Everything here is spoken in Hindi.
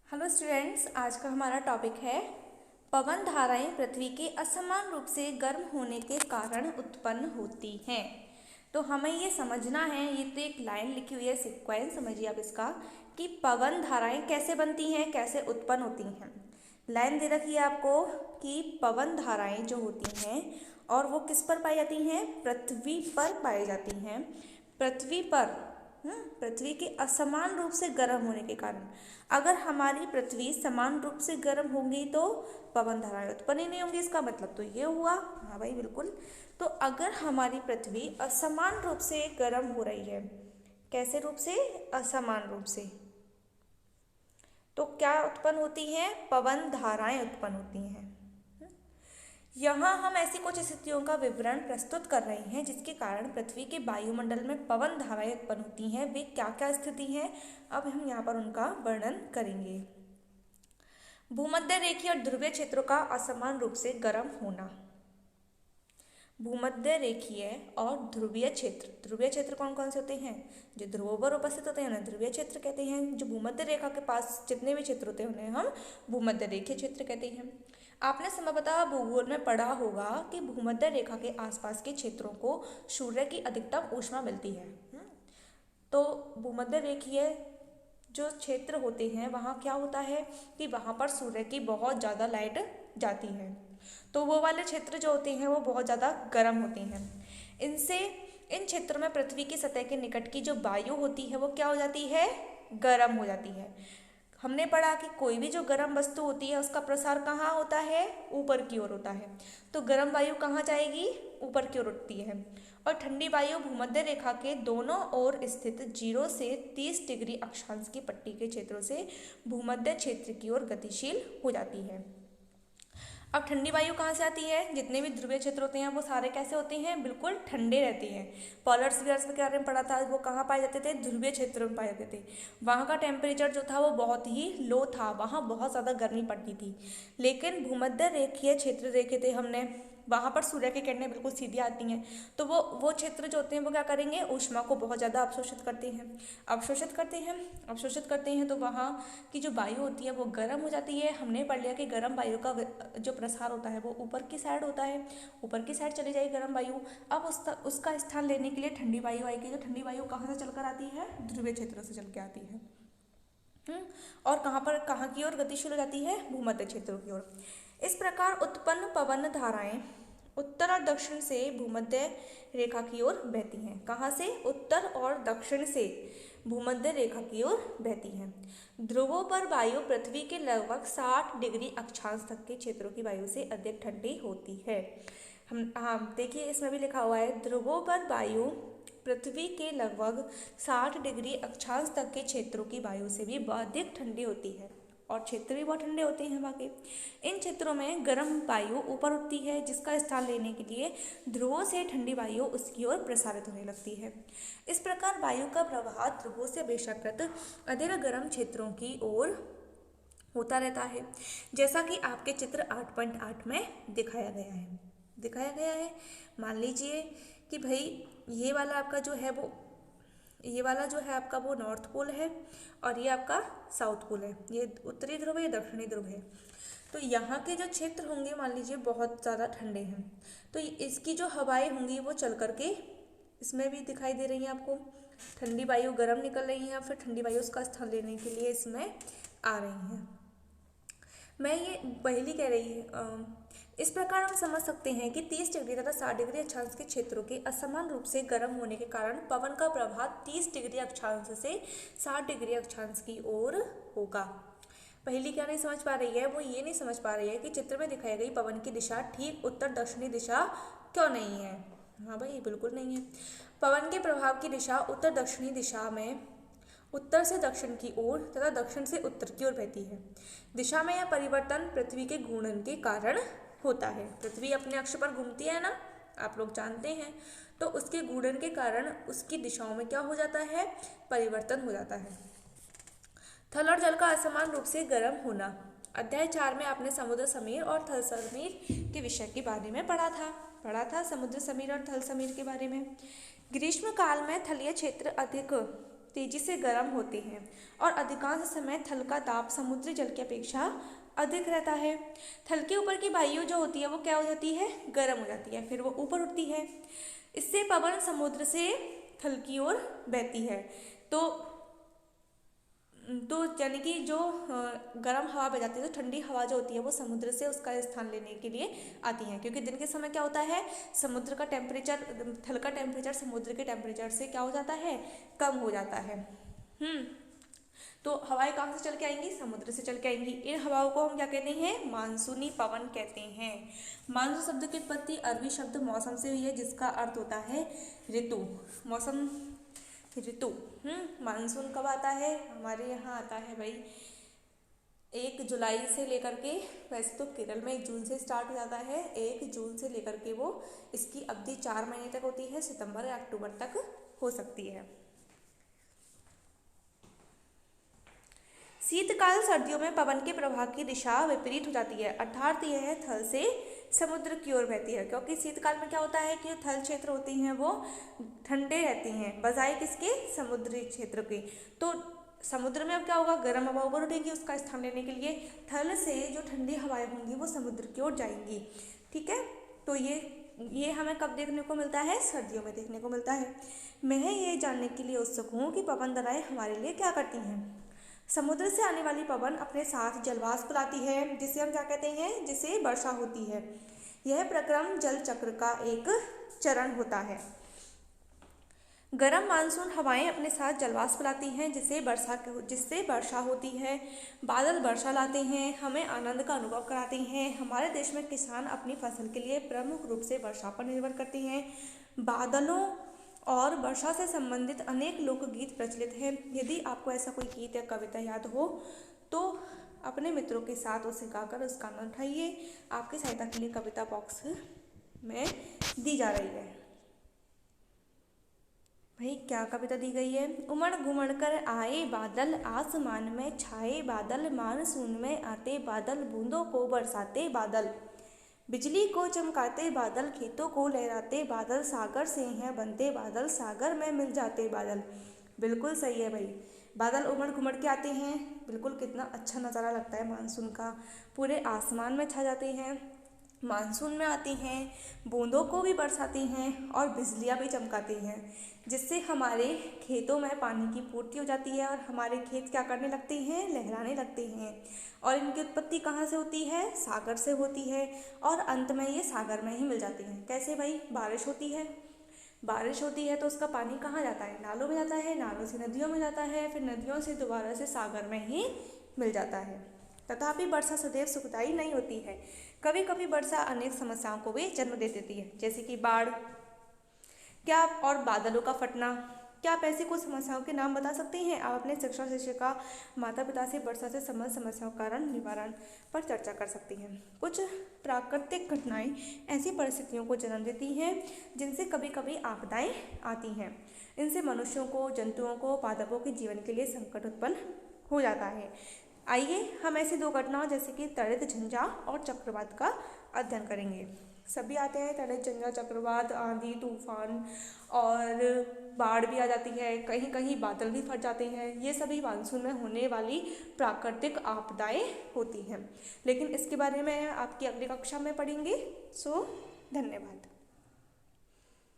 हेलो स्टूडेंट्स, आज का हमारा टॉपिक है पवन धाराएं पृथ्वी के असमान रूप से गर्म होने के कारण उत्पन्न होती हैं। तो हमें ये समझना है, ये तो एक लाइन लिखी हुई है, सीक्वेंस समझिए आप इसका कि पवन धाराएं कैसे बनती हैं, कैसे उत्पन्न होती हैं। लाइन दे रखी है आपको कि पवन धाराएं जो होती हैं और वो किस पर पाई जाती हैं, पृथ्वी पर पाई जाती हैं। पृथ्वी पर पृथ्वी के असमान रूप से गर्म होने के कारण, अगर हमारी पृथ्वी समान रूप से गर्म होगी तो पवन धाराएं उत्पन्न ही नहीं होंगी। इसका मतलब तो ये हुआ, हाँ भाई बिल्कुल। तो अगर हमारी पृथ्वी असमान रूप से गर्म हो रही है, कैसे रूप से, असमान रूप से, तो क्या उत्पन्न होती है, पवन धाराएं उत्पन्न होती हैं। यहाँ हम ऐसी कुछ स्थितियों का विवरण प्रस्तुत कर रहे हैं जिसके कारण पृथ्वी के वायुमंडल में पवन धाराएं उत्पन्न होती हैं। वे क्या क्या स्थिति हैं, अब हम यहाँ पर उनका वर्णन करेंगे। भूमध्य रेखीय और ध्रुवीय क्षेत्रों का असमान रूप से गर्म होना। भूमध्य रेखीय और ध्रुवीय क्षेत्र कौन कौन से होते हैं, जो ध्रुवों पर उपस्थित होते हैं उन्हें ध्रुवीय क्षेत्र कहते हैं। जो भूमध्य रेखा के पास जितने भी क्षेत्र होते हैं उन्हें हम भूमध्य रेखीय क्षेत्र कहते हैं। आपने संभवतः भूगोल में पढ़ा होगा कि भूमध्य रेखा के आसपास के क्षेत्रों को सूर्य की अधिकतम ऊष्मा मिलती है। तो भूमध्य रेखीय जो क्षेत्र होते हैं वहाँ क्या होता है कि वहाँ पर सूर्य की बहुत ज़्यादा लाइट जाती है, तो वो वाले क्षेत्र जो होते हैं वो बहुत ज़्यादा गर्म होते हैं। इन क्षेत्रों में पृथ्वी की सतह के निकट की जो वायु होती है वो क्या हो जाती है, गर्म हो जाती है। हमने पढ़ा कि कोई भी जो गर्म वस्तु होती है उसका प्रसार कहाँ होता है, ऊपर की ओर होता है। तो गर्म वायु कहाँ जाएगी, ऊपर की ओर उठती है। और ठंडी वायु भूमध्य रेखा के दोनों ओर स्थित 0 से 30 डिग्री अक्षांश की पट्टी के क्षेत्रों से भूमध्य क्षेत्र की ओर गतिशील हो जाती है। अब ठंडी वायु कहाँ से आती है, जितने भी ध्रुवीय क्षेत्र होते हैं वो सारे कैसे होते हैं, बिल्कुल ठंडे रहते हैं। पोलर स्फीयर्स के बारे में पढ़ा था, वो कहाँ पाए जाते थे, ध्रुवीय क्षेत्र में पाए जाते थे। वहाँ का टेम्परेचर जो था वो बहुत ही लो था, वहाँ बहुत ज़्यादा गर्मी पड़ती थी। लेकिन भूमध्य रेखीय क्षेत्र देखे थे हमने, वहाँ पर सूर्य की किरणें बिल्कुल सीधी आती हैं, तो वो क्षेत्र जो होते हैं वो क्या करेंगे, ऊष्मा को बहुत ज़्यादा अवशोषित करते हैं। तो वहाँ की जो वायु होती है वो गर्म हो जाती है। हमने पढ़ लिया कि गर्म वायु का जो प्रसार होता है वो ऊपर की साइड होता है, ऊपर की साइड चली जाएगी गर्म वायु। अब उसका स्थान लेने के लिए ठंडी वायु आएगी। जो ठंडी वायु कहाँ से चलकर आती है, ध्रुवीय क्षेत्र से चल के आती है। और कहाँ की ओर गतिशील हो जाती है, भूमध्य क्षेत्रों की ओर। इस प्रकार उत्पन्न पवन धाराएं उत्तर और दक्षिण से भूमध्य रेखा की ओर बहती हैं। कहाँ से, उत्तर और दक्षिण से भूमध्य रेखा की ओर बहती हैं। ध्रुवों पर वायु पृथ्वी के लगभग 60 डिग्री अक्षांश तक के क्षेत्रों की वायु से अधिक ठंडी होती है। देखिए इसमें भी लिखा हुआ है, ध्रुवों पर वायु पृथ्वी के लगभग 60 डिग्री अक्षांश तक के क्षेत्रों की वायु से भी अधिक ठंडी होती है, और क्षेत्र भी बहुत ठंडे होते हैं वाकई। इन क्षेत्रों में गर्म वायु ऊपर उठती है, जिसका स्थान लेने के लिए ध्रुवों से ठंडी वायु उसकी ओर प्रसारित होने लगती है। इस प्रकार वायु का प्रवाह ध्रुवों से अपेक्षाकृत अधिक गर्म क्षेत्रों की ओर होता रहता है, जैसा कि आपके चित्र 8.8 में दिखाया गया है। मान लीजिए कि भाई ये वाला जो है आपका वो नॉर्थ पोल है और ये आपका साउथ पोल है, ये उत्तरी ध्रुव है, ये दक्षिणी ध्रुव है। तो यहाँ के जो क्षेत्र होंगे मान लीजिए बहुत ज़्यादा ठंडे हैं, तो इसकी जो हवाएं होंगी वो चल करके, इसमें भी दिखाई दे रही हैं आपको, ठंडी वायु गर्म निकल रही है, फिर ठंडी वायु उसका स्थान लेने के लिए इसमें आ रही हैं। मैं ये पहली कह रही है। इस प्रकार हम समझ सकते हैं कि 30 डिग्री तथा 60 डिग्री अक्षांश के क्षेत्रों के असमान रूप से गर्म होने के कारण पवन का प्रवाह 30 डिग्री अक्षांश से 60 डिग्री अक्षांश की ओर होगा। पहली क्या नहीं समझ पा रही है, वो ये नहीं समझ पा रही है कि चित्र में दिखाई गई पवन की दिशा ठीक उत्तर दक्षिणी दिशा क्यों नहीं है। हाँ भाई बिल्कुल नहीं है। पवन के प्रभाव की दिशा उत्तर दक्षिणी दिशा में उत्तर से दक्षिण की ओर तथा दक्षिण से उत्तर की ओर बहती है। दिशा में यह परिवर्तन पृथ्वी के घूर्णन के कारण होता है। पृथ्वी अपने अक्ष पर घूमती है ना, आप लोग जानते हैं, तो उसके घूर्णन के कारण उसकी दिशाओं में क्या हो जाता है, परिवर्तन हो जाता है। थल और जल का असमान रूप से गर्म होना। अध्याय 4 में आपने समुद्र समीर और थल समीर के विषय के बारे में पढ़ा था समुद्र समीर और थल समीर के बारे में। ग्रीष्म काल में थलीय क्षेत्र अधिक तेजी से गर्म होते हैं और अधिकांश समय थल का दाब समुद्री जल की अपेक्षा अधिक रहता है। थल के ऊपर की वायु जो होती है वो क्या हो जाती है, गर्म हो जाती है, फिर वो ऊपर उठती है। इससे पवन समुद्र से थल की ओर बहती है। तो यानी कि जो गर्म हवा बह जाती है, तो ठंडी हवा जो होती है वो समुद्र से उसका स्थान लेने के लिए आती है, क्योंकि दिन के समय क्या होता है, समुद्र का टेम्परेचर, थल का टेम्परेचर समुद्र के टेम्परेचर से क्या हो जाता है, कम हो जाता है। तो हवाएं कहाँ से चल के आएंगी, समुद्र से चल के आएंगी। इन हवाओं को हम क्या कहते हैं, मानसूनी पवन कहते हैं। मानसून शब्द की उत्पत्ति अरबी शब्द मौसम से हुई है, जिसका अर्थ होता है ऋतु। मौसम, ऋतु। मानसून कब आता है, हमारे यहाँ आता है भाई 1 जुलाई से लेकर के, वैसे तो केरल में 1 जून से स्टार्ट हो जाता है, 1 जून से लेकर के वो इसकी अवधि 4 महीने तक होती है, सितंबर या अक्टूबर तक हो सकती है। शीतकाल सर्दियों में पवन के प्रवाह की दिशा विपरीत हो जाती है, अर्थात यह थल से समुद्र की ओर बहती है, क्योंकि शीतकाल में क्या होता है कि थल क्षेत्र होते हैं वो ठंडे रहते हैं बजाय किसके, समुद्री क्षेत्र के। तो समुद्र में अब क्या होगा, गर्म हवा ऊपर उठेगी, उसका स्थान लेने के लिए थल से जो ठंडी हवाएं होंगी वो समुद्र की ओर जाएंगी। ठीक है, तो ये हमें कब देखने को मिलता है, सर्दियों में देखने को मिलता है। मैं ये जानने के लिए उत्सुक हूँ कि पवन दराएं हमारे लिए क्या करती हैं। समुद्र से आने वाली पवन अपने साथ जलवाष्प लाती है, जिसे हम क्या कहते हैं, जिसे वर्षा होती है। यह प्रक्रम जल चक्र का एक चरण होता है। गर्म मानसून हवाएं अपने साथ जलवाष्प लाती हैं, जिससे वर्षा होती है। बादल वर्षा लाते हैं, हमें आनंद का अनुभव कराते हैं। हमारे देश में किसान अपनी फसल के लिए प्रमुख रूप से वर्षा पर निर्भर करते हैं। बादलों और वर्षा से संबंधित अनेक लोकगीत प्रचलित हैं। यदि आपको ऐसा कोई गीत या कविता याद हो तो अपने मित्रों के साथ उसे गाकर उसका आनंद उठाइए। आपकी सहायता के लिए कविता बॉक्स में दी जा रही है। भाई क्या कविता दी गई है, उमड़ घुमड़ कर आए बादल, आसमान में छाए बादल, मानसून में आते बादल, बूंदों को बरसाते बादल, बिजली को चमकाते बादल, खेतों को लहराते बादल, सागर से हैं बनते बादल, सागर में मिल जाते बादल। बिल्कुल सही है भाई, बादल उमड़ घुमड़ के आते हैं, बिल्कुल कितना अच्छा नज़ारा लगता है मानसून का। पूरे आसमान में छा जाते हैं, मानसून में आती हैं, बूंदों को भी बरसाती हैं और बिजलियाँ भी चमकाती हैं, जिससे हमारे खेतों में पानी की पूर्ति हो जाती है और हमारे खेत क्या करने लगते हैं, लहराने लगते हैं। और इनकी उत्पत्ति कहाँ से होती है, सागर से होती है और अंत में ये सागर में ही मिल जाती हैं। कैसे भाई, बारिश होती है तो उसका पानी कहाँ जाता है, नालों में जाता है, नालों से नदियों में जाता है, फिर नदियों से दोबारा से सागर में ही मिल जाता है। तथापि वर्षा सदैव सुखदायी नहीं होती है, कभी कभी वर्षा अनेक समस्याओं को भी जन्म दे देती है, जैसे कि बाढ़ क्या और बादलों का फटना। क्या आप ऐसी कुछ समस्याओं के नाम बता सकते हैं। आप अपने शिक्षका माता पिता से वर्षा से संबंधित समस्याओं कारण निवारण पर चर्चा कर सकती हैं। कुछ प्राकृतिक घटनाएं ऐसी परिस्थितियों को जन्म देती हैं जिनसे कभी कभी आपदाएं आती हैं। इनसे मनुष्यों को, जंतुओं को, पादपों के जीवन के लिए संकट उत्पन्न हो जाता है। आइए हम ऐसी 2 घटनाओं जैसे कि तड़ित झंझा और चक्रवात का अध्ययन करेंगे। सभी आते हैं, तड़ित झंझा, चक्रवात, आंधी तूफान और बाढ़ भी आ जाती है, कहीं कहीं बादल भी फट जाते हैं। ये सभी मानसून में होने वाली प्राकृतिक आपदाएं होती हैं, लेकिन इसके बारे में आपकी अगली कक्षा में पढ़ेंगे। सो धन्यवाद।